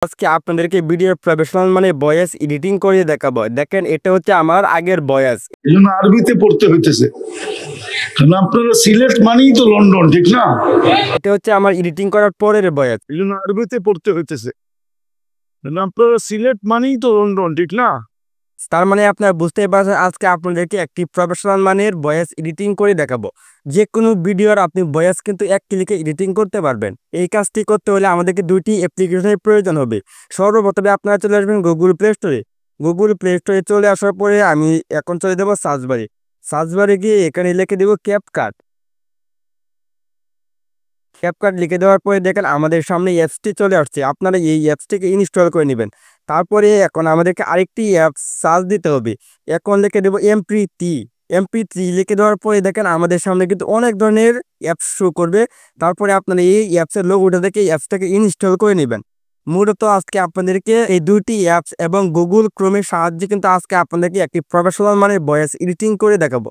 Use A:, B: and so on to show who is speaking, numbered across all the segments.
A: আজকে আপনাদেরকে video professional মানে ভয়েস এডিটিং করে দেখাবো। দেখেন এটা হচ্ছে আমার আগের ভয়েস।
B: এই জন্য আরবিতে পড়তে হইতেছে, কারণ আপনারা সিলেট মানেই তো লন্ডন, ঠিক না?
A: এটা হচ্ছে আমার এডিটিং করার পরের ভয়েস।
B: এই জন্য আরবিতে পড়তে হইতেছে, কারণ আপনারা সিলেট মানেই তো লন্ডন, ঠিক না?
A: তার মানে আপনারা বুঝতেই পারছেন আজকে আপনাদেরকে একটি প্রফেশনাল মানের ভয়েস এডিটিং করে দেখাবো। যে কোনো ভিডিওর আপনি ভয়েস কিন্তু এক ক্লিকে এডিটিং করতে পারবেন। এই কাজটি করতে হলে আমাদেরকে দুইটি অ্যাপ্লিকেশনের প্রয়োজন হবে। সর্বপ্রথমে আপনারা চলে আসবেন গুগল প্লে স্টোরে। গুগল প্লে স্টোরে চলে আসার পরে আমি এখন চলে দেবো সার্চ বারে। সার্চ বারে গিয়ে এখানে লিখে দেবো ক্যাপকাট। ক্যাপকাট লিখে দেওয়ার পরে দেখেন আমাদের সামনে অ্যাপসটি চলে আসছে। আপনারা এই অ্যাপসটিকে ইনস্টল করে নেবেন। তারপরে এখন আমাদেরকে আরেকটি অ্যাপস সার্চ দিতে হবে। এখন লিখে দেবো MP3 লিখে দেওয়ার পরে দেখেন আমাদের সামনে কিন্তু অনেক ধরনের অ্যাপস শো করবে। তারপরে আপনারা এই অ্যাপসের লোগোটা দেখে এই অ্যাপসটাকে ইনস্টল করে নেবেন। মূলত আজকে আপনাদেরকে এই দুইটি অ্যাপস এবং গুগল ক্রোমের সাহায্যে কিন্তু আজকে আপনাদেরকে একটি প্রফেশনাল মানের ভয়েস এডিটিং করে দেখাবো।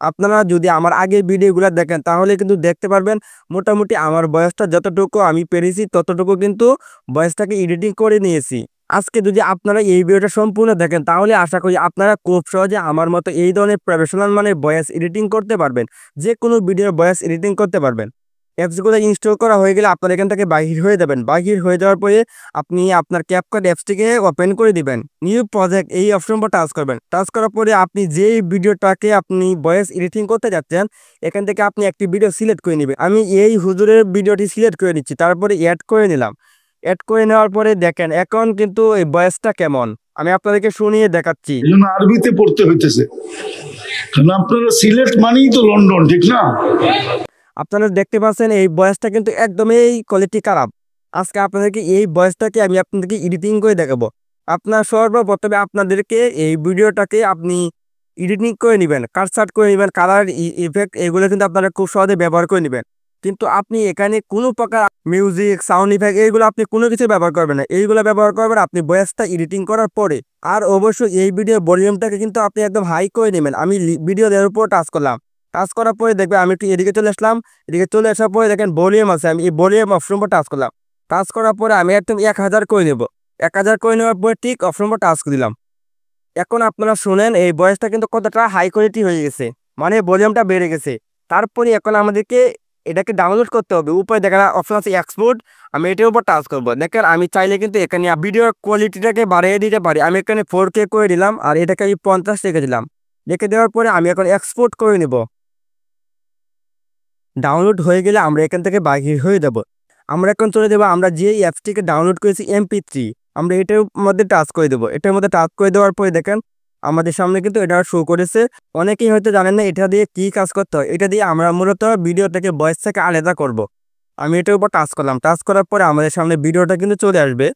A: আপনারা যদি আমার আগের ভিডিওগুলো দেখেন তাহলে কিন্তু দেখতে পারবেন মোটামুটি আমার বয়সটা যতটুকু আমি পেরেছি ততটুকু কিন্তু ভয়েসটাকে এডিটিং করে নিয়েছি। আজকে যদি আপনারা এই ভিডিওটা সম্পূর্ণ দেখেন তাহলে আশা করি আপনারা খুব সহজে আমার মতো এই ধরনের প্রফেশনাল মানে ভয়েস এডিটিং করতে পারবেন। যে কোনো ভিডিওর ভয়েস এডিটিং করতে পারবেন। অ্যাপসগুলো ইনস্টল করা হয়ে গেলে আপনার এখান থেকে বাহির হয়ে যাবেন। বাহির হয়ে যাওয়ার পরে আপনি আপনার ক্যাপকাট অ্যাপসটিকে ওপেন করে দিবেন। নিউ প্রজেক্ট এই অপশন পর টাচ করবেন। টাচ করার পরে আপনি যেই ভিডিওটাকে আপনি ভয়েস এডিটিং করতে যাচ্ছেন এখান থেকে আপনি একটি ভিডিও সিলেক্ট করে নেবেন। আমি এই হুজুরের ভিডিওটি সিলেক্ট করে নিচ্ছি, তারপরে অ্যাড করে নিলাম। অ্যাড করে নেওয়ার পরে দেখেন এখন কিন্তু এই ভয়েসটা কেমন আমি আপনাদেরকে শুনিয়ে দেখাচ্ছি।
B: এই জন্য আরবিতে পড়তে হইতেছে, কারণ আপনারা সিলেট মানেই তো লন্ডন, ঠিক না?
A: আপনারা দেখতে পাচ্ছেন এই ভয়েসটা কিন্তু একদমই কোয়ালিটি খারাপ। আজকে আপনাদেরকে এই ভয়েসটাকে আমি আপনাদেরকে এডিটিং করে দেখাবো। আপনার সর্বপ্রথমে আপনাদেরকে এই ভিডিওটাকে আপনি এডিটিং করে নেবেন, কাটছাট করে নেবেন, কালার ইফেক্ট এগুলো কিন্তু আপনারা খুব সহজে ব্যবহার করে নেবেন। কিন্তু আপনি এখানে কোনো প্রকার মিউজিক সাউন্ড ইফেক্ট এইগুলো আপনি কোনো কিছু ব্যবহার করবেন না। এইগুলো ব্যবহার করবেন আপনি ভয়েসটা এডিটিং করার পরে। আর অবশ্যই এই ভিডিও ভলিউমটাকে কিন্তু আপনি একদম হাই করে নেবেন। আমি ভিডিওর উপর টাচ করলাম। টাচ করার পরে দেখবেন আমি একটু এদিকে চলে আসলাম। এদিকে চলে আসার পরে দেখেন ভলিউম আছে, আমি এই ভলিউম অপশন পর টাচ করলাম। টাচ করার পরে আমি একদম 1000 করে নেব। 1000 করে নেওয়ার পরে ঠিক অপশন পর টাচ করে দিলাম। এখন আপনারা শুনেন এই ভয়েসটা কিন্তু কতটা হাই কোয়ালিটি হয়ে গেছে, মানে ভলিউমটা বেড়ে গেছে। তারপরে এখন আমাদেরকে এটাকে ডাউনলোড করতে হবে। উপরে দেখেন অপশন আছে এক্সপোর্ট, আমি এটার উপর টাচ করবো। দেখেন আমি চাইলে কিন্তু এখানে ভিডিওর কোয়ালিটিটাকে বাড়িয়ে দিতে পারি। আমি এখানে 4K করে দিলাম আর এটাকে আমি 50 রেখে দিলাম। রেখে দেওয়ার পরে আমি এখন এক্সপোর্ট করে নেব। ডাউনলোড হয়ে গেলে আমরা এখান থেকে বাহির হয়ে যাব। আমরা এখন চলে যাবো আমরা যে অ্যাপসটিকে ডাউনলোড করেছি MP3, আমরা এটার মধ্যে টাচ করে দেবো। এটার মধ্যে টাচ করে দেওয়ার পরে দেখেন আমাদের সামনে কিন্তু এটা শো করেছে। অনেকেই হয়তো জানেন না এটা দিয়ে কি কাজ করতে হয়। এটা দিয়ে আমরা মূলত ভিডিও থেকে ভয়েস থেকে আলাদা করব। আমি এটার উপর টাচ করলাম। টাচ করার পরে আমাদের সামনে ভিডিওটা কিন্তু চলে আসবে।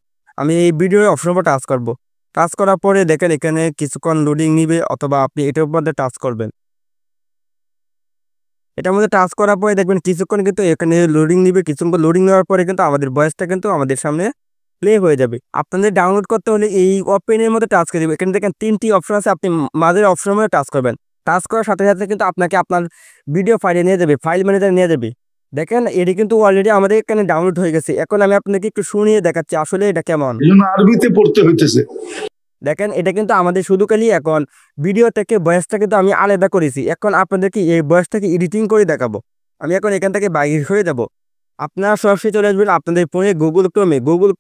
A: আমি এই ভিডিওর অপশনের উপর টাচ করব। টাচ করার পরে দেখেন এখানে কিছুক্ষণ লোডিং নিবে অথবা আপনি এটার মধ্যে টাচ করবেন। এটার মধ্যে টাচ করার পরে দেখবেন কিছুক্ষণ কিন্তু এখানে লোডিং নিবে। কিছুক্ষণ লোডিং নেওয়ার পরে কিন্তু আমাদের ভয়েসটা কিন্তু আমাদের সামনে প্লে হয়ে যাবে। আপনাদের ডাউনলোড করতে হলে এই ওপেনের মধ্যে টাচ করে দেবেন। এখানে দেখেন 3টি অপশন আছে, আপনি মাঝের অপশনের মধ্যে টাচ করবেন। টাচ করার সাথে সাথে কিন্তু আপনাকে আপনার ভিডিও ফাইলে নিয়ে যাবে, ফাইল ম্যানেজারে নিয়ে যাবে। দেখেন এটি কিন্তু অলরেডি আমাদের এখানে ডাউনলোড হয়ে গেছে। এখন আমি আপনাকে একটু শুনিয়ে দেখাচ্ছি আসলে এটা কেমন।
B: এই জন্য আরবিতে পড়তে হইতেছে।
A: দেখেন এটা কিন্তু আমাদের শুধু খালি এখন ভিডিও থেকে ভয়েসটা কিন্তু আমি আলাদা করেছি। এখন আপনাদেরকে এই ভয়েসটাকে এডিটিং করে দেখাবো। আমি এখন এখান থেকে বাইরে হয়ে যাব। আপনারা সরাসরি চলে আসবেন আপনাদের ফোনে গুগল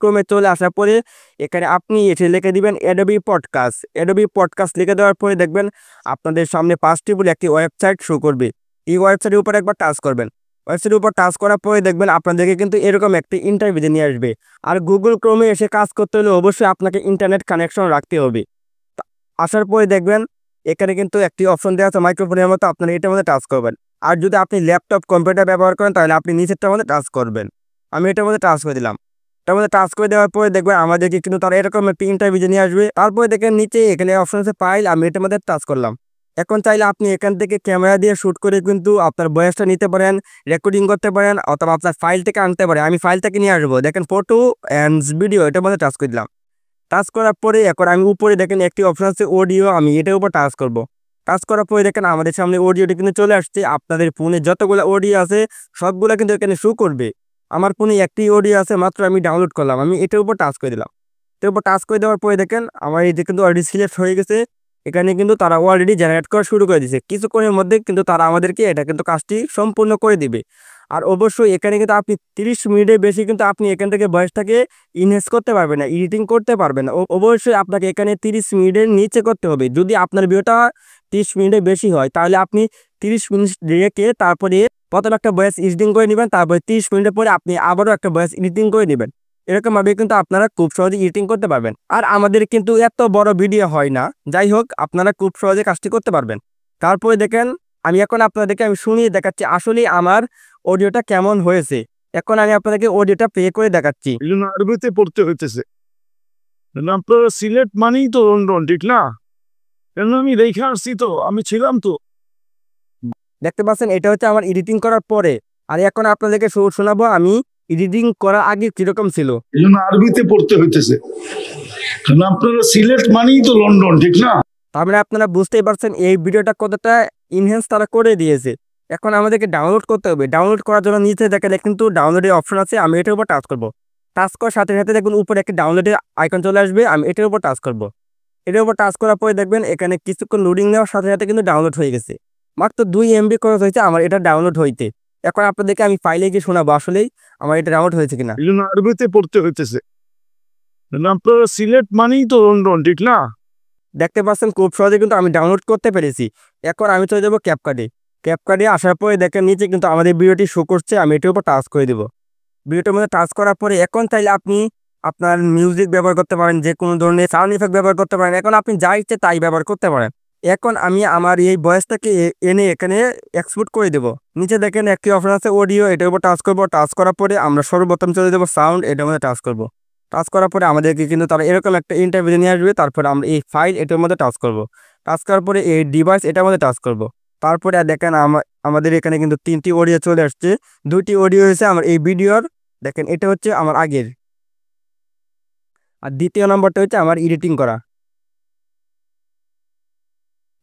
A: ক্রোমে চলে আসার পরে এখানে আপনি এসে লিখে দিবেন অ্যাডোবি পডকাস্ট লিখে দেওয়ার পরে দেখবেন আপনাদের সামনে 5টি বলে একটি ওয়েবসাইট শো করবে। এই ওয়েবসাইটের উপর একবার টাচ করবেন। ওয়েবসাইটের উপর টাচ করার পরে দেখবেন আপনাদেরকে কিন্তু এরকম একটি ইন্টারভিউ নিয়ে আসবে। আর গুগল ক্রোমে এসে কাজ করতে হলে অবশ্যই আপনাকে ইন্টারনেট কানেকশন রাখতে হবে। আসার পরে দেখবেন এখানে কিন্তু একটি অপশন দেওয়া আছে মাইক্রোফোনের মতো, আপনারা এটার মধ্যে টাচ করবেন। আর যদি আপনি ল্যাপটপ কম্পিউটার ব্যবহার করেন তাহলে আপনি নিচেরটার মধ্যে টাচ করবেন। আমি এটার মধ্যে টাচ করে দিলাম। এটার মধ্যে টাচ করে দেওয়ার পরে দেখবেন আমাদেরকে কিন্তু তারা এরকম একটি ইন্টারভিউ নিয়ে আসবে। তারপরে দেখেন নিচে এখানে অপশন আছে ফাইল, আমি এটার মধ্যে টাচ করলাম। এখন চাইলে আপনি এখান থেকে ক্যামেরা দিয়ে শ্যুট করে কিন্তু আপনার ভয়েসটা নিতে পারেন, রেকর্ডিং করতে পারেন অথবা আপনার ফাইল থেকে আনতে পারেন। আমি ফাইল থেকে নিয়ে আসবো। দেখেন ফটো অ্যান্ড ভিডিও এটার মধ্যে টাচ করে দিলাম। টাচ করার পরে এখন আমি উপরে দেখেন একটি অপশন আছে অডিও, আমি এটার উপর টাচ করব। টাচ করার পরে দেখেন আমাদের সামনে অডিওটি কিন্তু চলে আসছে। আপনাদের ফোনে যতগুলো অডিও আছে সবগুলো কিন্তু এখানে শো করবে। আমার ফোনে একটি অডিও আছে মাত্র, আমি ডাউনলোড করলাম। আমি এটার উপর টাচ করে দিলাম। তো এরপর টাচ করে দেওয়ার পরে দেখেন আমার এই যে কিন্তু অলরেডি সিলেক্ট হয়ে গেছে। এখানে কিন্তু তারা অলরেডি জেনারেট করা শুরু করে দিয়েছে, কিছুক্ষণের মধ্যে কিন্তু তারা আমাদেরকে এটা কিন্তু কাজটি সম্পূর্ণ করে দিবে। আর অবশ্যই এখানে কিন্তু আপনি 30 মিনিটের বেশি কিন্তু আপনি এখান থেকে ভয়েসটাকে ইনহেন্স করতে পারবেন না, এডিটিং করতে পারবেন না। অবশ্যই আপনাকে এখানে 30 মিনিটের নিচে করতে হবে। যদি আপনার ভিডিওটা 30 মিনিটের বেশি হয় তাহলে আপনি 30 মিনিট রেখে তারপরে প্রথম একটা ভয়েস এডিটিং করে নেবেন, তারপরে 30 মিনিটের পরে আপনি আবারও একটা ভয়েস এডিটিং করে নেবেন। এরকমভাবে কিন্তু আপনারা খুব সহজে এডিটিং করতে পারবেন। আর আমাদের কিন্তু এত বড় ভিডিও হয় না, যাই হোক আপনারা খুব সহজে কাজটি করতে পারবেন। তারপরে দেখেন আমি এখন আপনাদেরকে শুনিয়ে দেখাচ্ছি আসলে আমার অডিওটা কেমন হয়েছে। এখন আমি আপনাদেরকে অডিওটা প্লে করে দেখাচ্ছি।
B: এই জন্য আরবিতে পড়তে হইতেছে। আপনারা সিলেট মানেই তো লন্ডন, ঠিক না? কেন আমি রেখে আসছি, তো আমি ছিলাম তো।
A: দেখতে পাচ্ছেন এটা হচ্ছে আমার এডিটিং করার পরে। আর এখন আপনাদেরকে শোনাবো আমি এডিটিং করার আগে কিরকম ছিল।
B: এই জন্য আরবিতে পড়তে হইতেছে, কারণ আপনারা সিলেট মানেই তো লন্ডন, ঠিক না?
A: তার মানে আপনারা বুঝতেই পারছেন এই ভিডিওটা কতটা ইনহ্যান্স তারা করে দিয়েছে। এখন আমাদেরকে ডাউনলোড করতে হবে। ডাউনলোড করার জন্য নিচে দেখেন কিন্তু ডাউনলোডের অপশন আছে, আমি এটার উপর টাচ করব। টাচ করার সাথে সাথে দেখুন উপরে একটা ডাউনলোডের আইকন চলে আসবে, আমি এটার উপর টাচ করব। এটার উপর টাচ করার পরে দেখবেন এখানে কিছুক্ষণ লোডিং নেওয়ার সাথে সাথে কিন্তু ডাউনলোড হয়ে গেছে। মাত্র 2 MB খরচ হয়েছে আমার এটা ডাউনলোড হইতে। এখন আপনাদেরকে আমি ফাইলে গিয়ে শোনাবো আসলেই আমার এটা ডাউনলোড হয়েছে কিনা।
B: এই জন্য আরবিতে পড়তে হইতেছে, কারণ আপনারা সিলেট মানেই তো লন্ডন, ঠিক না?
A: দেখতে পাচ্ছেন খুব সহজে কিন্তু আমি ডাউনলোড করতে পেরেছি। এখন আমি চলে যাবো ক্যাপকাটে। ক্যাপকাটে আসার পরে দেখেন নিচে কিন্তু আমাদের ভিডিওটি শো করছে, আমি এটার উপর টাচ করে দেবো। ভিডিওটার মধ্যে টাচ করার পরে এখন চাইলে আপনি আপনার মিউজিক ব্যবহার করতে পারেন, যে কোনো ধরনের সাউন্ড ইফেক্ট ব্যবহার করতে পারেন। এখন আপনি যা ইচ্ছে তাই ব্যবহার করতে পারেন। এখন আমি আমার এই ভয়েসটাকে এনে এখানে এক্সপোর্ট করে দেবো। নিচে দেখেন একটি অপশন আছে অডিও, এটার উপর টাচ করবো। টাচ করার পরে আমরা সর্বপ্রথম চলে যাবো সাউন্ড, এটার মধ্যে টাচ করবো। টাচ করার পরে আমাদেরকে কিন্তু তারা এরকম একটা ইন্টারভিউ নিয়ে আসবে। তারপরে আমরা এই ফাইল এটার মধ্যে টাচ করব। টাচ করার পরে এই ডিভাইস এটার মধ্যে টাচ করব। তারপরে দেখেন আমাদের এখানে কিন্তু 3টি অডিও চলে আসছে। 2টি অডিও হয়েছে আমার এই ভিডিওর, দেখেন এটা হচ্ছে আমার আগের, আর দ্বিতীয় নম্বরটা হচ্ছে আমার এডিটিং করা।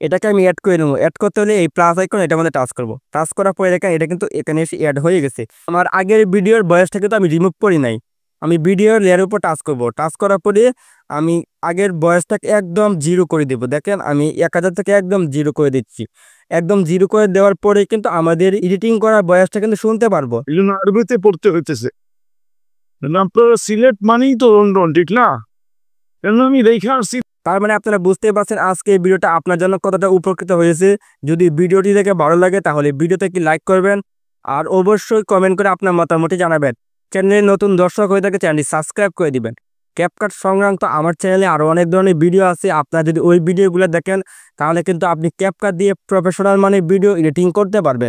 A: এটাকে আমি অ্যাড করে নেবো। অ্যাড করতে হলে এই প্লাস আইকন এটার মধ্যে টাচ করব। টাচ করার পরে দেখেন এটা কিন্তু এখানে এসে অ্যাড হয়ে গেছে। আমার আগের ভিডিওর ভয়েসটা কিন্তু আমি রিমুভ করি নাই। আমি ভিডিওর লেয়ারের উপর টাচ করব। টাচ করার পরে আমি আগের ভয়েসটাকে একদম 0 করে দেবো। দেখেন আমি 1000 থেকে একদম 0 করে দিচ্ছি। একদম 0 করে দেওয়ার পরে কিন্তু আমাদের এডিটিং করা ভয়েসটা কিন্তু শুনতে পারবো।
B: এই জন্য আরবিতে পড়তে হইতেছে, কারণ আপনারা সিলেট মানেই তো লন্ডন, ঠিক না? কেন আমি রেখে আসছি।
A: তার মানে আপনারা বুঝতেই পারছেন আজকে এই ভিডিওটা আপনার জন্য কতটা উপকৃত হয়েছে। যদি ভিডিওটি দেখে ভালো লাগে তাহলে ভিডিওতে কি লাইক করবেন, আর অবশ্যই কমেন্ট করে আপনার মতামতটি জানাবেন। চ্যানেলে নতুন দর্শক হয়ে থাকে চ্যানেলটি সাবস্ক্রাইব করে দিবেন। ক্যাপকাট সংক্রান্ত আমার চ্যানেলে আরও অনেক ধরনের ভিডিও আছে, আপনারা যদি ওই ভিডিওগুলো দেখেন তাহলে কিন্তু আপনি ক্যাপকাট দিয়ে প্রফেশনাল মানে ভিডিও এডিটিং করতে পারবেন।